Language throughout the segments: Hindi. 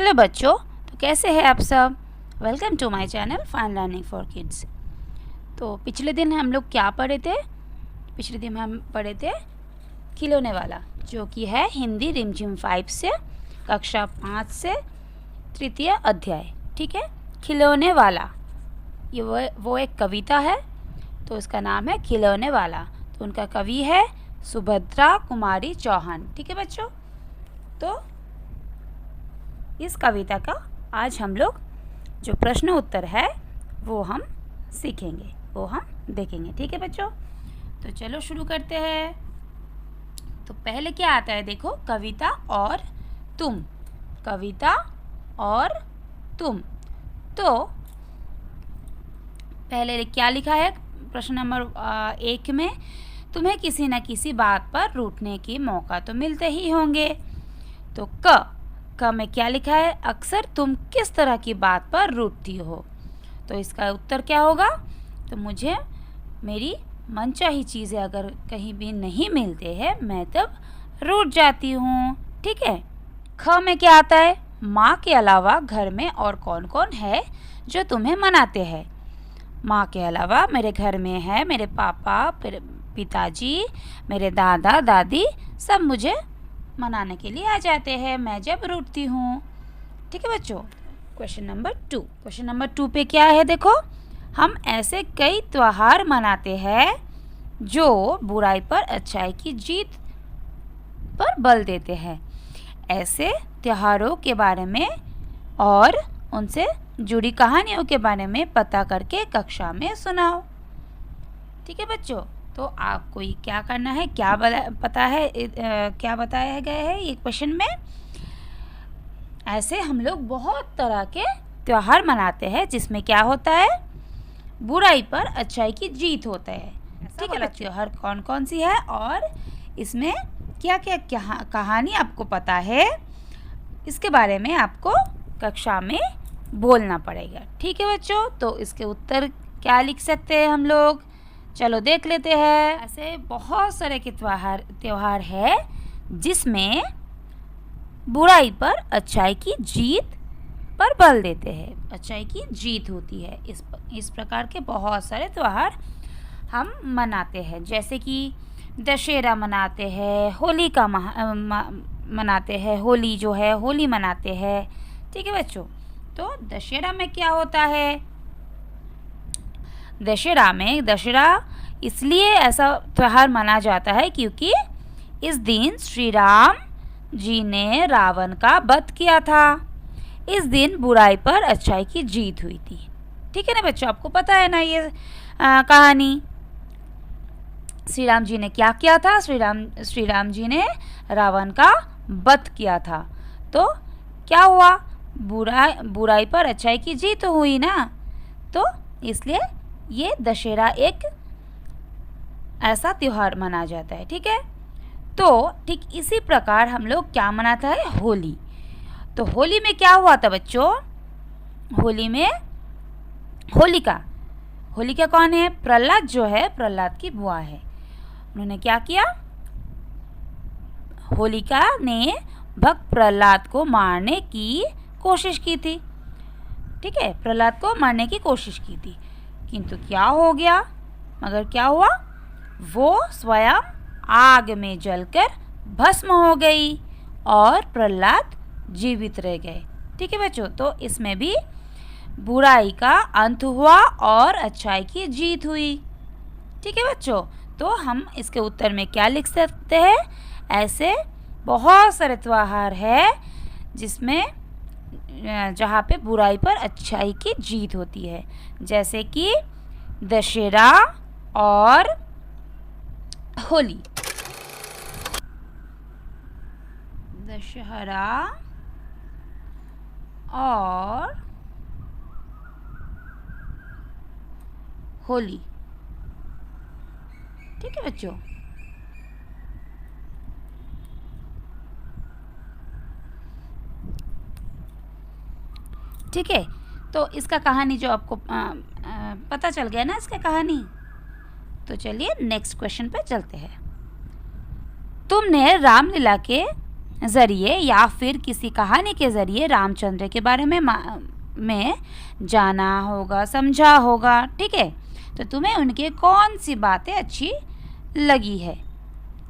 हेलो बच्चों, तो कैसे हैं आप सब। Welcome to my channel fine learning for kids. तो पिछले दिन हम लोग क्या पढ़े थे। पिछले दिन हम पढ़े थे खिलौने वाला, जो कि है हिंदी रिमझिम 5 से कक्षा 5 से तृतीय अध्याय। ठीक है, खिलौने वाला ये वो एक कविता है, तो इसका नाम है खिलौने वाला। तो उनका कवि है सुभद्रा कुमारी चौहान। ठीक है बच्चों, तो इस कविता का आज हम लोग जो प्रश्न उत्तर है वो हम सीखेंगे, वो हम देखेंगे। ठीक है बच्चों, तो चलो शुरू करते हैं। तो पहले क्या आता है, देखो, कविता और तुम। कविता और तुम। तो पहले क्या लिखा है प्रश्न नंबर 1 में, तुम्हें किसी न किसी बात पर रूठने की मौका तो मिलते ही होंगे। तो क में क्या लिखा है, अक्सर तुम किस तरह की बात पर रूठती हो। तो इसका उत्तर क्या होगा, तो मुझे मेरी मनचाही चीज़ें अगर कहीं भी नहीं मिलते हैं मैं तब रूठ जाती हूँ। ठीक है। ख में क्या आता है, माँ के अलावा घर में और कौन कौन है जो तुम्हें मनाते हैं। माँ के अलावा मेरे घर में है मेरे पापा, पिताजी, मेरे दादा दादी, सब मुझे मनाने के लिए आ जाते हैं मैं जब रूठती हूँ। ठीक है बच्चों। Question number 2। क्वेश्चन नंबर 2 पे क्या है, देखो, हम ऐसे कई त्योहार मनाते हैं जो बुराई पर अच्छाई की जीत पर बल देते हैं। ऐसे त्योहारों के बारे में और उनसे जुड़ी कहानियों के बारे में पता करके कक्षा में सुनाओ। ठीक है बच्चों, तो आपको ये क्या करना है, क्या पता है, क्या बताया गया है ये क्वेश्चन में। ऐसे हम लोग बहुत तरह के त्योहार मनाते हैं जिसमें क्या होता है, बुराई पर अच्छाई की जीत होता है। ठीक है, त्योहार कौन कौन सी है और इसमें क्या क्या कहानी आपको पता है, इसके बारे में आपको कक्षा में बोलना पड़ेगा। ठीक है बच्चों, तो इसके उत्तर क्या लिख सकते हैं हम लोग, चलो देख लेते हैं। ऐसे बहुत सारे के त्योहार है जिसमें बुराई पर अच्छाई की जीत पर बल देते हैं, अच्छाई की जीत होती है। इस प्रकार के बहुत सारे त्योहार हम मनाते हैं, जैसे कि दशहरा मनाते हैं, होली का मनाते हैं, होली जो है होली मनाते हैं। ठीक है बच्चों, तो दशहरा में क्या होता है, दशहरा इसलिए ऐसा त्यौहार मना जाता है क्योंकि इस दिन श्री राम जी ने रावण का वध किया था। इस दिन बुराई पर अच्छाई की जीत हुई थी। ठीक है ना बच्चों, आपको पता है ना ये कहानी। श्री राम जी ने क्या किया था, श्री राम जी ने रावण का वध किया था। तो क्या हुआ, बुराई पर अच्छाई की जीत हुई ना। तो इसलिए ये दशहरा एक ऐसा त्योहार मना जाता है। ठीक है, तो ठीक इसी प्रकार हम लोग क्या मनाता है, होली। तो होली में क्या हुआ था बच्चों, होली में होलिका कौन है, प्रहलाद जो है, प्रहलाद की बुआ है। उन्होंने क्या किया, होलिका ने भक्त प्रहलाद को मारने की कोशिश की थी। ठीक है, प्रहलाद को मारने की कोशिश की थी, किंतु क्या हो गया, मगर क्या हुआ, वो स्वयं आग में जलकर भस्म हो गई और प्रहलाद जीवित रह गए। ठीक है बच्चों, तो इसमें भी बुराई का अंत हुआ और अच्छाई की जीत हुई। ठीक है बच्चों, तो हम इसके उत्तर में क्या लिख सकते हैं, ऐसे बहुत सारे त्योहार है जिसमें जहाँ पे बुराई पर अच्छाई की जीत होती है, जैसे कि दशहरा और होली। दशहरा और होली। ठीक है बच्चों, ठीक है, तो इसका कहानी जो आपको पता चल गया ना इसका कहानी। तो चलिए नेक्स्ट क्वेश्चन पे चलते हैं। तुमने रामलीला के ज़रिए या फिर किसी कहानी के ज़रिए रामचंद्र के बारे में जाना होगा, समझा होगा। ठीक है, तो तुम्हें उनके कौन सी बातें अच्छी लगी है,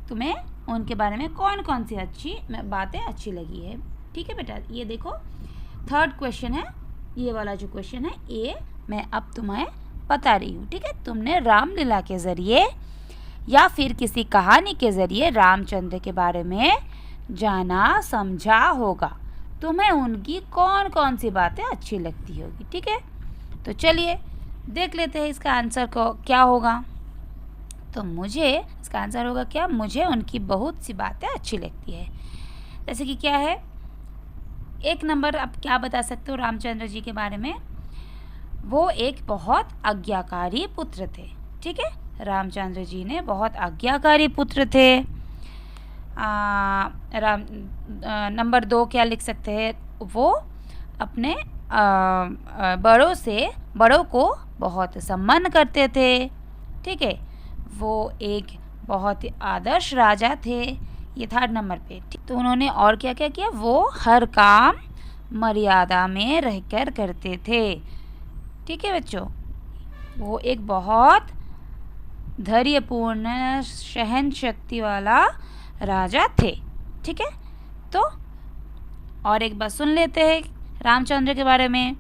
तुम्हें उनके बारे में कौन कौन सी अच्छी बातें अच्छी लगी है। ठीक है बेटा, ये देखो थर्ड क्वेश्चन है, ये वाला जो क्वेश्चन है ये मैं अब तुम्हें बता रही हूँ। ठीक है, तुमने रामलीला के ज़रिए या फिर किसी कहानी के ज़रिए रामचंद्र के बारे में जाना समझा होगा, तुम्हें उनकी कौन कौन सी बातें अच्छी लगती होगी। ठीक है, तो चलिए देख लेते हैं इसका आंसर को क्या होगा। तो मुझे इसका आंसर होगा क्या, मुझे उनकी बहुत सी बातें अच्छी लगती है। जैसे कि क्या है, एक नंबर आप क्या बता सकते हो रामचंद्र जी के बारे में, वो एक बहुत आज्ञाकारी पुत्र थे। ठीक है, रामचंद्र जी ने बहुत आज्ञाकारी पुत्र थे। नंबर 2 क्या लिख सकते हैं, वो अपने बड़ों को बहुत सम्मान करते थे। ठीक है, वो एक बहुत ही आदर्श राजा थे। ये थर्ड नंबर पे। तो उन्होंने और क्या क्या किया, वो हर काम मर्यादा में रहकर करते थे। ठीक है बच्चों, वो एक बहुत धैर्यपूर्ण सहन शक्ति वाला राजा थे। ठीक है, तो और एक बात सुन लेते हैं रामचंद्र के बारे में।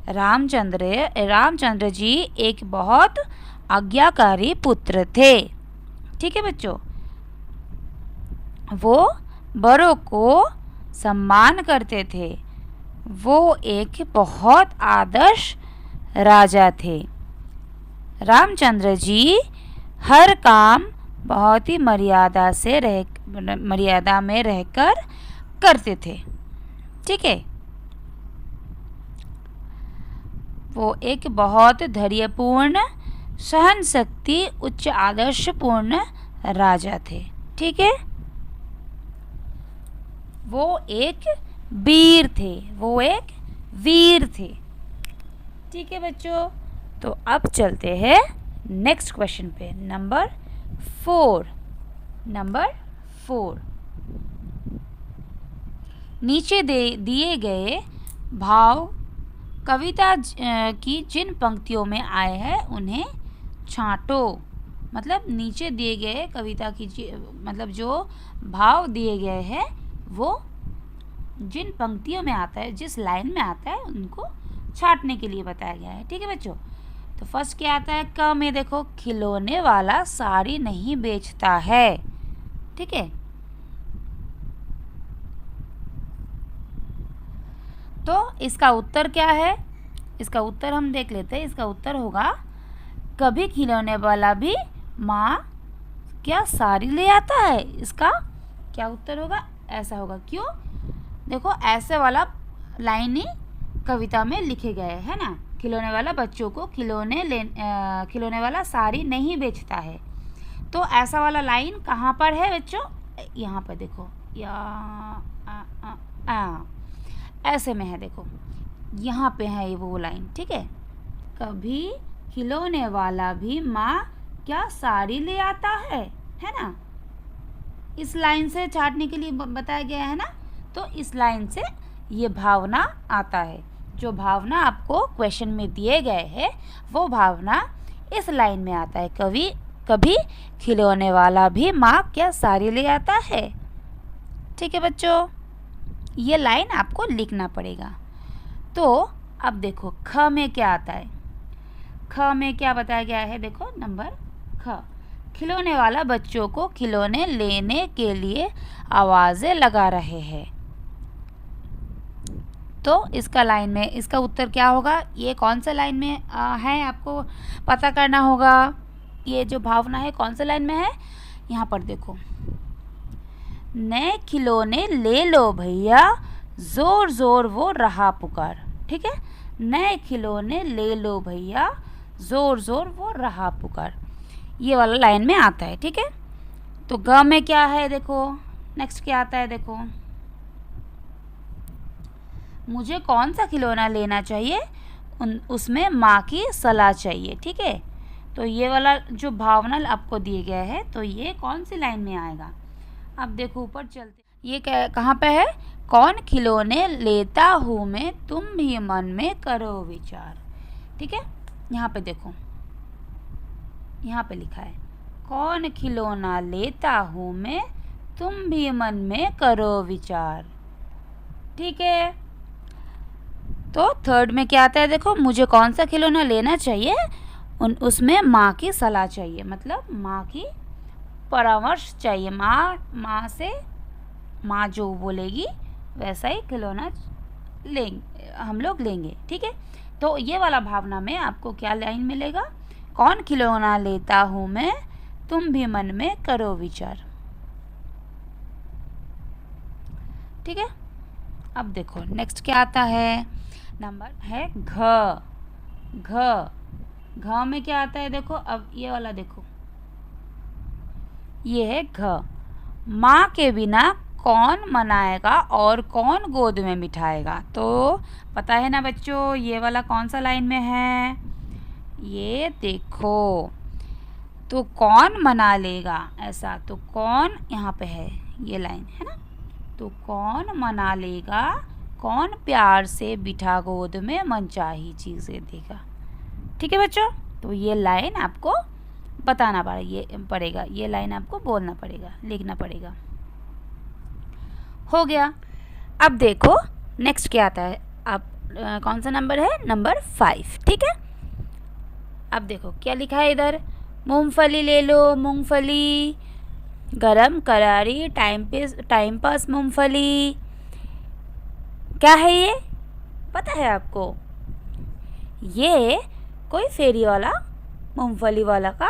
रामचंद्र जी एक बहुत आज्ञाकारी पुत्र थे। ठीक है बच्चों, वो बड़ों को सम्मान करते थे, वो एक बहुत आदर्श राजा थे। रामचंद्र जी हर काम बहुत ही मर्यादा में रहकर करते थे। ठीक है, वो एक बहुत धैर्यपूर्ण सहन शक्ति उच्च आदर्शपूर्ण राजा थे। ठीक है, वो एक वीर थे। ठीक है बच्चों, तो अब चलते हैं नेक्स्ट क्वेश्चन पे, नंबर 4। नीचे दिए गए भाव कविता की जिन पंक्तियों में आए हैं उन्हें छांटो। मतलब नीचे दिए गए कविता की मतलब जो भाव दिए गए हैं वो जिन पंक्तियों में आता है, जिस लाइन में आता है, उनको छांटने के लिए बताया गया है। ठीक है बच्चों, तो फर्स्ट क्या आता है, क में देखो, खिलौने वाला साड़ी नहीं बेचता है। ठीक है, तो इसका उत्तर क्या है, इसका उत्तर हम देख लेते हैं। इसका उत्तर होगा, कभी खिलौने वाला भी माँ क्या साड़ी ले आता है। इसका क्या उत्तर होगा, ऐसा होगा। क्यों, देखो ऐसे वाला लाइन ही कविता में लिखे गए है ना, खिलौने वाला बच्चों को खिलौने वाला साड़ी नहीं बेचता है। तो ऐसा वाला लाइन कहाँ पर है बच्चों, यहाँ पर देखो, ऐसे में है, देखो यहाँ पे है ये वो लाइन। ठीक है, कभी खिलौने वाला भी माँ क्या साड़ी ले आता है ना। इस लाइन से छाटने के लिए बताया गया है ना, तो इस लाइन से ये भावना आता है। जो भावना आपको क्वेश्चन में दिए गए हैं वो भावना इस लाइन में आता है, कभी खिलौने वाला भी माँ क्या साड़ी ले आता है। ठीक है बच्चों, ये लाइन आपको लिखना पड़ेगा। तो अब देखो ख में क्या आता है, ख में क्या बताया गया है, देखो नंबर ख, खिलौने वाला बच्चों को खिलौने लेने के लिए आवाज़ें लगा रहे हैं। तो इसका लाइन में इसका उत्तर क्या होगा, ये कौन सा लाइन में है आपको पता करना होगा। ये जो भावना है कौन सा लाइन में है, यहाँ पर देखो, नए खिलौने ले लो भैया जोर जोर वो रहा पुकार। ठीक है, नए खिलौने ले लो भैया जोर जोर वो रहा पुकार, ये वाला लाइन में आता है। ठीक है, तो ग में क्या है, देखो नेक्स्ट क्या आता है, देखो मुझे कौन सा खिलौना लेना चाहिए, उसमें माँ की सलाह चाहिए। ठीक है, तो ये वाला जो भावना आपको दिए गया है, तो ये कौन सी लाइन में आएगा। अब देखो ऊपर चलते, ये कहाँ पे है? कौन खिलौने लेता हूँ मैं, तुम भी मन में करो विचार। ठीक है, यहाँ पे देखो, यहाँ पे लिखा है कौन खिलौना लेता हूँ मैं, तुम भी मन में करो विचार। ठीक है, तो थर्ड में क्या आता है? देखो, मुझे कौन सा खिलौना लेना चाहिए, उसमें माँ की सलाह चाहिए, मतलब माँ की परामर्श चाहिए। माँ जो बोलेगी वैसा ही खिलौना हम लोग लेंगे। ठीक है, तो ये वाला भावना में आपको क्या लाइन मिलेगा? कौन खिलौना लेता हूँ मैं, तुम भी मन में करो विचार। ठीक है, अब देखो नेक्स्ट क्या आता है? नंबर है घ। घ में क्या आता है? देखो, अब ये वाला देखो, ये है घ। माँ के बिना कौन मनाएगा और कौन गोद में बिठाएगा? तो पता है ना बच्चों, ये वाला कौन सा लाइन में है? ये देखो, तो कौन मना लेगा, ऐसा। तो कौन यहाँ पे है, ये लाइन है ना। तो कौन मना लेगा, कौन प्यार से बिठा गोद में मनचाही चीज़ें देगा। ठीक है बच्चों, तो ये लाइन आपको बताना पड़ेगा, ये लाइन आपको बोलना पड़ेगा, लिखना पड़ेगा। हो गया। अब देखो नेक्स्ट क्या आता है। अब कौन सा नंबर है? नंबर 5। ठीक है, अब देखो क्या लिखा है इधर। मूंगफली ले लो मूंगफली, गरम करारी टाइम पास मूंगफली। क्या है ये, पता है आपको? ये कोई फेरी वाला मूंगफली वाला का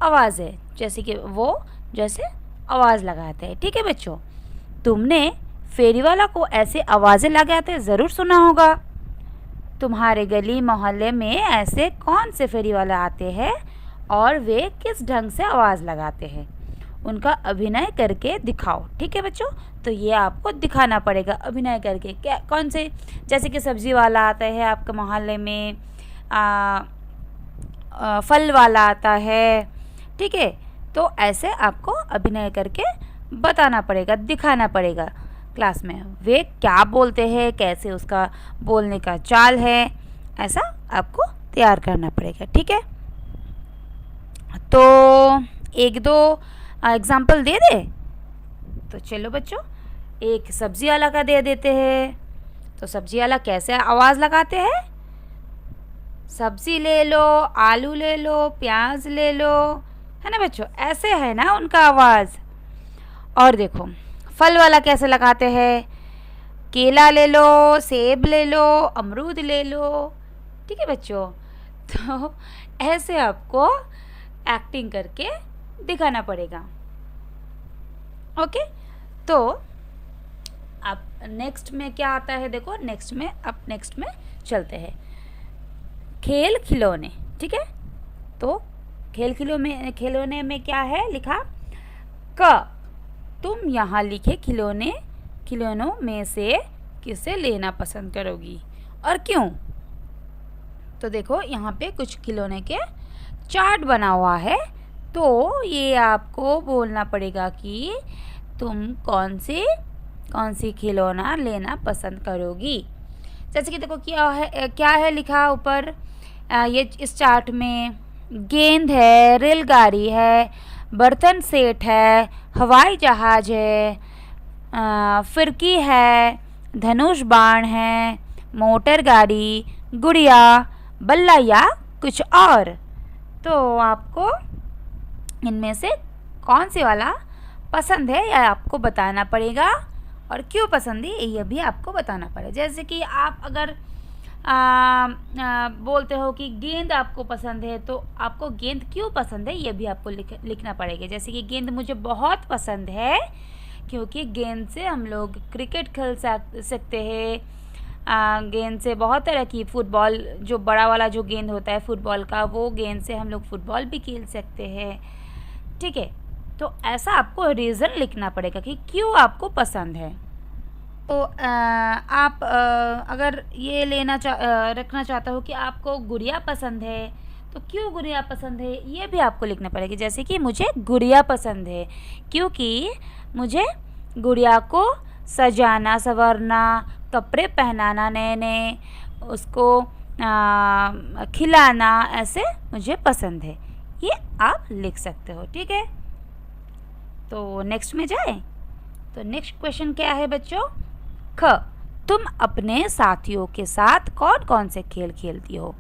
आवाज़ है, जैसे कि वो जैसे आवाज़ लगाते हैं। ठीक है बच्चों, तुमने फेरी वाला को ऐसे आवाज़ें लगाते ज़रूर सुना होगा। तुम्हारे गली मोहल्ले में ऐसे कौन से फेरी वाले आते हैं और वे किस ढंग से आवाज़ लगाते हैं, उनका अभिनय करके दिखाओ। ठीक है बच्चों, तो ये आपको दिखाना पड़ेगा अभिनय करके। क्या, कौन से? जैसे कि सब्ज़ी वाला आता है आपके मोहल्ले में, फल वाला आता है। ठीक है, तो ऐसे आपको अभिनय करके बताना पड़ेगा, दिखाना पड़ेगा क्लास में। वे क्या बोलते हैं, कैसे उसका बोलने का चाल है, ऐसा आपको तैयार करना पड़ेगा। ठीक है, तो एक दो एग्जाम्पल दे दे। तो चलो बच्चों, एक सब्जी वाला का दे देते हैं। तो सब्जी वाला कैसे आवाज़ लगाते हैं? सब्जी ले लो, आलू ले लो, प्याज ले लो, है ना बच्चों, ऐसे है ना उनका आवाज़। और देखो फल वाला कैसे लगाते हैं? केला ले लो, सेब ले लो, अमरूद ले लो। ठीक है बच्चों, तो ऐसे आपको एक्टिंग करके दिखाना पड़ेगा। ओके, तो अब नेक्स्ट में क्या आता है? देखो नेक्स्ट में चलते हैं खेल खिलौने। ठीक है, तो खिलौने में क्या है लिखा? क। तुम यहाँ लिखे खिलौनों में से किसे लेना पसंद करोगी और क्यों? तो देखो यहाँ पे कुछ खिलौने के चार्ट बना हुआ है, तो ये आपको बोलना पड़ेगा कि तुम कौन सी खिलौना लेना पसंद करोगी। जैसे कि देखो क्या है लिखा ऊपर, ये इस चार्ट में गेंद है, रेलगाड़ी है, बर्तन सेट है, हवाई जहाज है, फिरकी है, धनुष बाण है, मोटर गाड़ी, गुड़िया, बल्ला या कुछ और। तो आपको इनमें से कौन सी वाला पसंद है यह आपको बताना पड़ेगा, और क्यों पसंद है ये भी आपको बताना पड़ेगा। जैसे कि आप अगर बोलते हो कि गेंद आपको पसंद है, तो आपको गेंद क्यों पसंद है ये भी आपको लिखना पड़ेगा। जैसे कि गेंद मुझे बहुत पसंद है क्योंकि गेंद से हम लोग क्रिकेट खेल सकते हैं, गेंद से बहुत तरह की फुटबॉल, जो बड़ा वाला जो गेंद होता है फुटबॉल का, वो गेंद से हम लोग फुटबॉल भी खेल सकते हैं। ठीक है, तो ऐसा आपको रीज़न लिखना पड़ेगा कि क्यों आपको पसंद है। तो आप अगर ये रखना चाहता हो कि आपको गुड़िया पसंद है, तो क्यों गुड़िया पसंद है ये भी आपको लिखना पड़ेगा। जैसे कि मुझे गुड़िया पसंद है क्योंकि मुझे गुड़िया को सजाना संवरना, कपड़े पहनाना नए नए, उसको खिलाना, ऐसे मुझे पसंद है। ये आप लिख सकते हो, ठीक है। तो नेक्स्ट में जाए। तो नेक्स्ट क्वेश्चन क्या है बच्चों? ख, तुम अपने साथियों के साथ कौन कौन से खेल खेलती हो?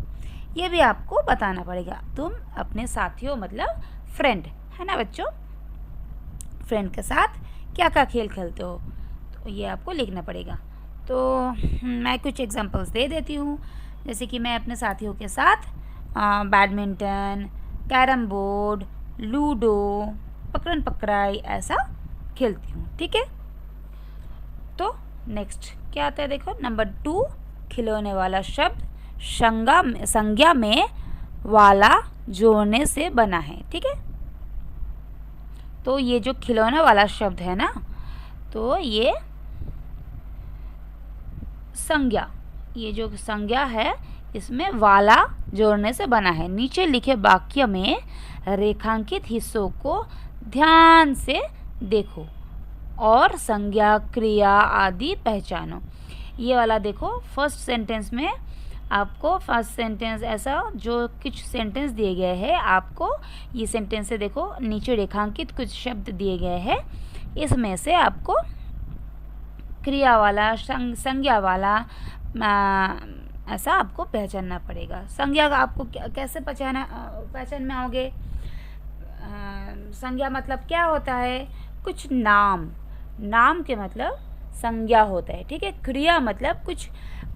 ये भी आपको बताना पड़ेगा। तुम अपने साथियों मतलब फ्रेंड, है ना बच्चों? फ्रेंड के साथ क्या क्या खेल खेलते हो, तो ये आपको लिखना पड़ेगा। तो मैं कुछ एग्जांपल्स दे देती हूँ। जैसे कि मैं अपने साथियों के साथ बैडमिंटन, कैरम बोर्ड, लूडो, पकड़न पकड़ाई ऐसा खेलती हूँ, ठीक है। तो नेक्स्ट क्या आता है देखो, नंबर 2, खिलौने वाला शब्द संज्ञा में वाला जोड़ने से बना है, ठीक है। तो ये जो खिलौना वाला शब्द है ना, तो ये संज्ञा, ये जो संज्ञा है इसमें वाला जोड़ने से बना है। नीचे लिखे वाक्य में रेखांकित हिस्सों को ध्यान से देखो और संज्ञा, क्रिया आदि पहचानो। ये वाला देखो, फर्स्ट सेंटेंस में आपको फर्स्ट सेंटेंस ऐसा जो कुछ सेंटेंस दिए गए हैं, आपको ये सेंटेंस से देखो नीचे रेखांकित कुछ शब्द दिए गए हैं, इसमें से आपको क्रिया वाला, संज्ञा वाला ऐसा आपको पहचानना पड़ेगा। संज्ञा का आपको कैसे पहचान में आओगे? संज्ञा मतलब क्या होता है? कुछ नाम के मतलब संज्ञा होता है, ठीक है। क्रिया मतलब कुछ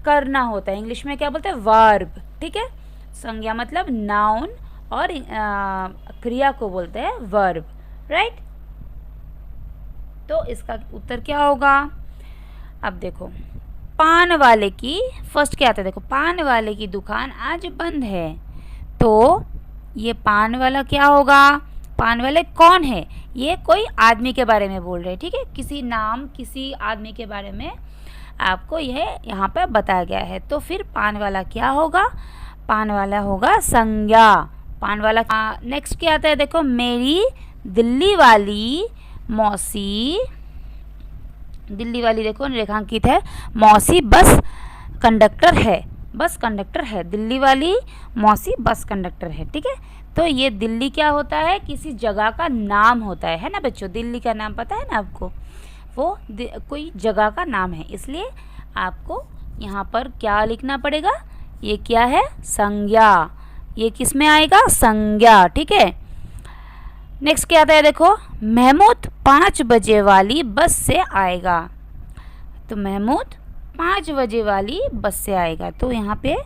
करना होता है, इंग्लिश में क्या बोलते हैं? वर्ब, ठीक है। संज्ञा मतलब नाउन और क्रिया को बोलते हैं वर्ब, राइट। तो इसका उत्तर क्या होगा? अब देखो, पान वाले की फर्स्ट क्या आता है देखो, पान वाले की दुकान आज बंद है। तो ये पान वाला क्या होगा? पान वाले कौन है? ये कोई आदमी के बारे में बोल रहे हैं, ठीक है। किसी आदमी के बारे में आपको यह यहाँ पे बताया गया है। तो फिर पान वाला क्या होगा? पान वाला होगा संज्ञा। पान वाला नेक्स्ट क्या आता है देखो, मेरी दिल्ली वाली मौसी, दिल्ली वाली देखो रेखांकित है, मौसी बस कंडक्टर है, दिल्ली वाली मौसी बस कंडक्टर है, ठीक है। तो ये दिल्ली क्या होता है? किसी जगह का नाम होता है ना बच्चों। दिल्ली का नाम पता है ना आपको? वो कोई जगह का नाम है, इसलिए आपको यहाँ पर क्या लिखना पड़ेगा? ये क्या है? संज्ञा। ये किस में आएगा? संज्ञा, ठीक है। नेक्स्ट क्या आता है देखो, महमूद 5 बजे वाली बस से आएगा। तो महमूद 5 बजे वाली बस से आएगा। तो यहाँ पे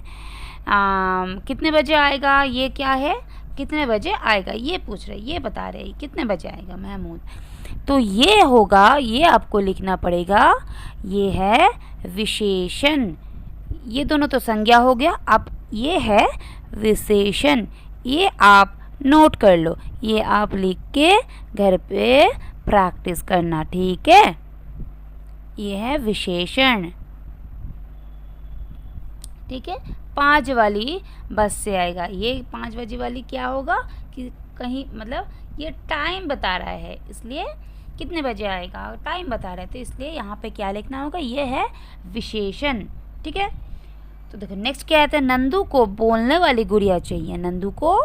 कितने बजे आएगा? ये क्या है? कितने बजे आएगा ये पूछ रहे, ये बता रहे कितने बजे आएगा महमूद। तो ये होगा, ये आपको लिखना पड़ेगा, ये है विशेषण। ये दोनों तो संज्ञा हो गया, अब ये है विशेषण। ये आप नोट कर लो, ये आप लिख के घर पे प्रैक्टिस करना, ठीक है। ये है विशेषण, ठीक है। 5 वाली बस से आएगा। ये 5 बजे वाली क्या होगा कि कहीं मतलब ये टाइम बता रहा है, इसलिए कितने बजे आएगा टाइम बता रहा है, तो इसलिए यहाँ पे क्या लिखना होगा? ये है विशेषण, ठीक है। तो देखो नेक्स्ट क्या आता है, नंदू को बोलने वाली गुड़िया चाहिए। नंदू को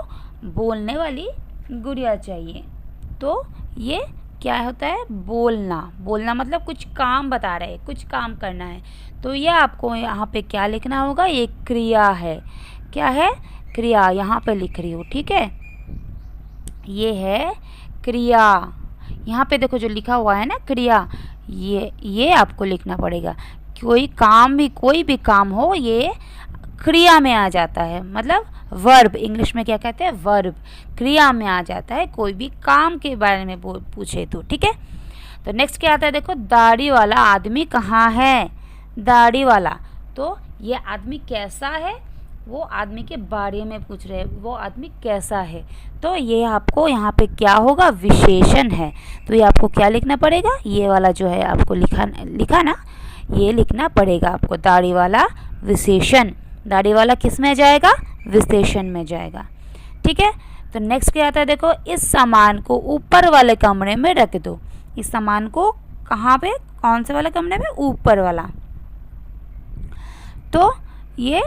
बोलने वाली गुड़िया चाहिए। तो ये क्या होता है? बोलना मतलब कुछ काम बता रहे हैं, कुछ काम करना है। तो ये आपको यहाँ पे क्या लिखना होगा? ये क्रिया है। क्या है? क्रिया। यहाँ पे लिख रही हूँ, ठीक है। ये है क्रिया। यहाँ पे देखो जो लिखा हुआ है ना क्रिया, ये आपको लिखना पड़ेगा। कोई भी काम हो ये क्रिया में आ जाता है, मतलब वर्ब, इंग्लिश में क्या कहते हैं? वर्ब। क्रिया में आ जाता है कोई भी काम के बारे में पूछे तो, ठीक है। तो नेक्स्ट क्या आता है देखो, दाढ़ी वाला आदमी कहाँ है? दाढ़ी वाला, तो ये आदमी कैसा है? वो आदमी के बारे में पूछ रहे हैं, वो आदमी कैसा है। तो ये आपको यहाँ पे क्या होगा? विशेषण है। तो ये आपको क्या लिखना पड़ेगा? ये वाला जो है आपको लिखा ना, ये लिखना पड़ेगा आपको, दाढ़ी वाला विशेषण। दाढ़ी वाला किस में जाएगा? विशेषण में जाएगा, ठीक है। तो नेक्स्ट क्या आता है देखो, इस सामान को ऊपर वाले कमरे में रख दो। इस सामान को कहाँ पे, कौन से वाला कमरे में, ऊपर वाला। तो ये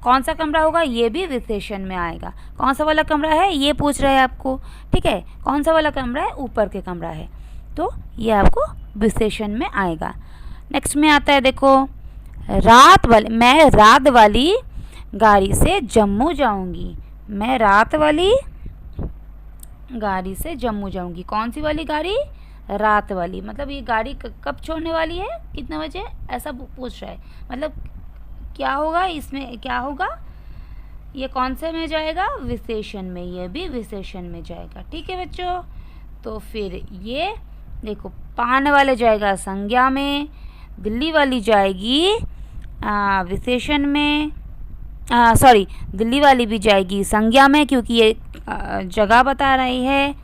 कौन सा कमरा होगा, ये भी विशेषण में आएगा। कौन सा वाला कमरा है ये पूछ रहा है आपको, ठीक है, कौन सा वाला कमरा है, ऊपर के कमरा है, तो ये आपको विशेषण में आएगा। नेक्स्ट में आता है देखो, मैं रात वाली गाड़ी से जम्मू जाऊंगी। मैं रात वाली गाड़ी से जम्मू जाऊंगी। कौन सी वाली गाड़ी, रात वाली, मतलब ये गाड़ी कब छोड़ने वाली है, कितने बजे, ऐसा पूछ रहा है। मतलब क्या होगा इसमें, क्या होगा, ये कौन से में जाएगा, विशेषण में, ये भी विशेषण में जाएगा। ठीक है बच्चों, तो फिर ये देखो, पान वाले जाएगा संज्ञा में, दिल्ली वाली जाएगी विशेषण में, सॉरी, दिल्ली वाली भी जाएगी संज्ञा में क्योंकि ये जगह बता रही है।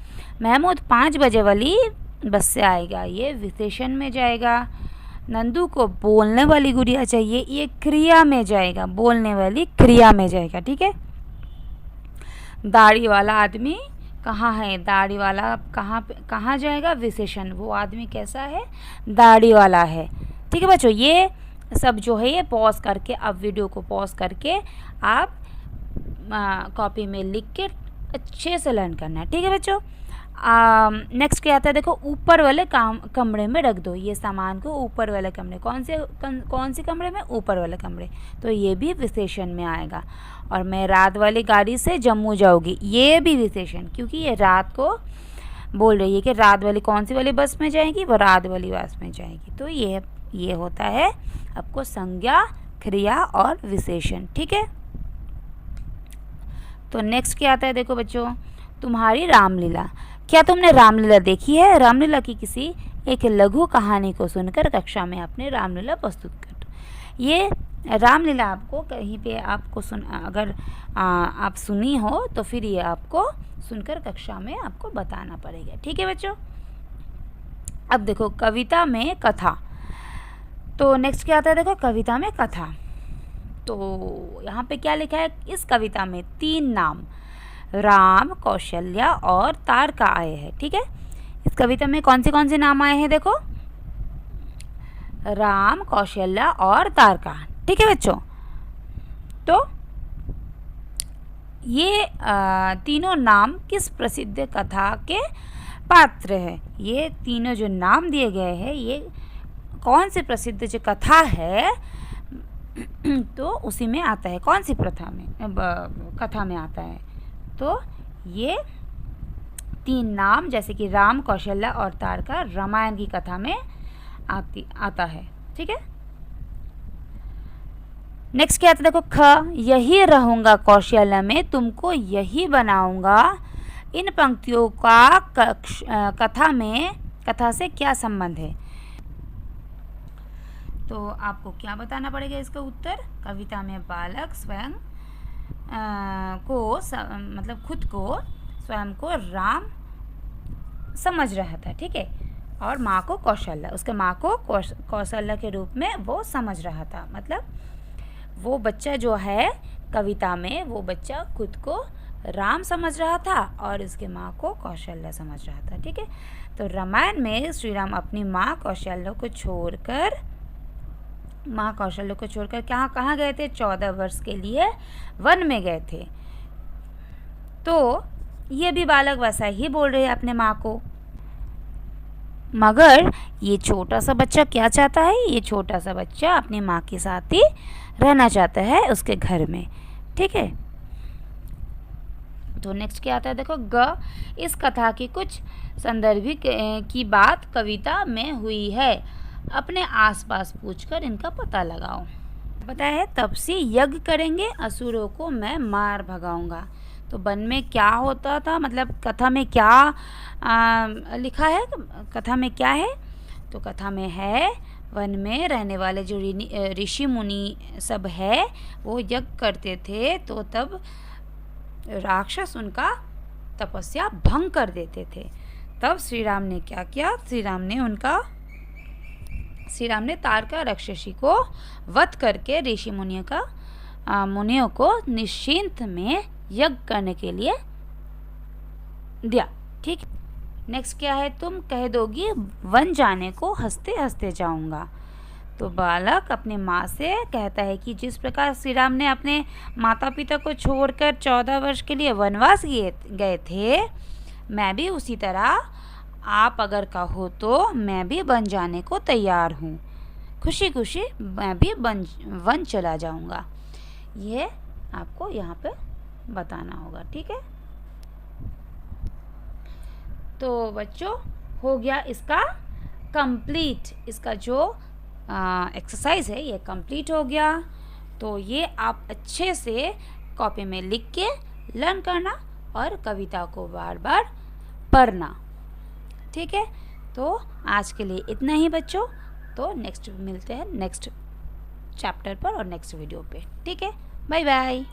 महमूद 5 बजे वाली बस से आएगा, ये विशेषण में जाएगा। नंदू को बोलने वाली गुड़िया चाहिए, ये क्रिया में जाएगा, बोलने वाली क्रिया में जाएगा। ठीक है, दाढ़ी वाला आदमी कहाँ है, दाढ़ी वाला कहाँ जाएगा, विशेषण, वो आदमी कैसा है, दाढ़ी वाला है। ठीक है बच्चों, ये सब जो है ये पॉज करके, अब वीडियो को पॉज करके आप कॉपी में लिख के अच्छे से लर्न करना है। ठीक है बच्चों, नेक्स्ट क्या आता है देखो, ऊपर वाले कमरे में रख दो। ये सामान को ऊपर वाले कमरे, कौन से कमरे में, ऊपर वाले कमरे, तो ये भी विशेषण में आएगा। और मैं रात वाली गाड़ी से जम्मू जाऊंगी, ये भी विशेषण, क्योंकि ये रात को बोल रही है कि रात वाली कौन सी वाली बस में जाएगी, वो रात वाली बस में जाएगी। तो ये होता है आपको संज्ञा, क्रिया और विशेषण। ठीक है, तो नेक्स्ट क्या आता है देखो बच्चों, तुम्हारी रामलीला। क्या तुमने रामलीला देखी है? रामलीला की किसी एक लघु कहानी को सुनकर कक्षा में अपने रामलीला प्रस्तुत कर। ये रामलीला आपको कहीं पे आपको अगर आप सुनी हो तो फिर ये आपको सुनकर कक्षा में आपको बताना पड़ेगा। ठीक है बच्चों, अब देखो कविता में कथा। तो नेक्स्ट क्या आता है देखो, कविता में कथा। तो यहाँ पे क्या लिखा है, इस कविता में 3 नाम राम, कौशल्या और तारका आए हैं। ठीक है, इस कविता में कौन से नाम आए हैं देखो, राम, कौशल्या और तारका। ठीक है बच्चों, तो ये तीनों नाम किस प्रसिद्ध कथा के पात्र है? ये तीनों जो नाम दिए गए हैं ये कौन सी प्रसिद्ध जो कथा है तो उसी में आता है, कौन सी कथा में आता है। तो ये 3 नाम जैसे कि राम, कौशल्या और तारका रामायण की कथा में आता है। ठीक है, नेक्स्ट क्या आता है देखो, ख, यही रहूँगा कौशल्या में, तुमको यही बनाऊंगा। इन पंक्तियों का कथा से क्या संबंध है? तो आपको क्या बताना पड़ेगा इसका उत्तर। कविता में बालक स्वयं मतलब खुद को, स्वयं को राम समझ रहा था। ठीक है, और माँ को कौशल्या, उसके माँ को कौशल्या के रूप में वो समझ रहा था। मतलब वो बच्चा जो है कविता में, वो बच्चा खुद को राम समझ रहा था और उसके माँ को कौशल्या समझ रहा था। ठीक है, तो रामायण में श्री राम अपनी माँ कौशल्या को छोड़कर कहाँ गए थे? 14 वर्ष के लिए वन में गए थे। तो ये भी बालक वैसा ही बोल रहे हैं अपने माँ को, मगर ये छोटा सा बच्चा क्या चाहता है? ये छोटा सा बच्चा अपनी माँ के साथ ही रहना चाहता है उसके घर में। ठीक है, तो नेक्स्ट क्या आता है देखो, ग, इस कथा की कुछ संदर्भी की बात कविता में हुई है, अपने आसपास पूछकर इनका पता लगाओ। पता है, तपसी यज्ञ करेंगे, असुरों को मैं मार भगाऊंगा। तो वन में क्या होता था, मतलब कथा में क्या लिखा है, कथा में क्या है? तो कथा में है, वन में रहने वाले जो ऋषि मुनि सब है वो यज्ञ करते थे, तो तब राक्षस उनका तपस्या भंग कर देते थे। तब श्री राम ने क्या किया? श्री राम ने तारका राक्षसी को वध करके ऋषि मुनियों को निश्चिंत में यज्ञ करने के लिए दिया। ठीक, नेक्स्ट क्या है, तुम कह दोगी वन जाने को हंसते हंसते जाऊंगा। तो बालक अपने माँ से कहता है कि जिस प्रकार श्री राम ने अपने माता पिता को छोड़कर 14 वर्ष के लिए वनवास गए थे, मैं भी उसी तरह आप अगर कहो तो मैं भी वन जाने को तैयार हूँ। खुशी खुशी मैं भी वन चला जाऊँगा। ये आपको यहाँ पे बताना होगा, ठीक है। तो बच्चों हो गया इसका कंप्लीट, इसका जो एक्सरसाइज है ये कंप्लीट हो गया। तो ये आप अच्छे से कॉपी में लिख के लर्न करना और कविता को बार बार पढ़ना, ठीक है। तो आज के लिए इतना ही बच्चों। तो नेक्स्ट मिलते हैं नेक्स्ट चैप्टर पर और नेक्स्ट वीडियो पे, ठीक है। Bye bye.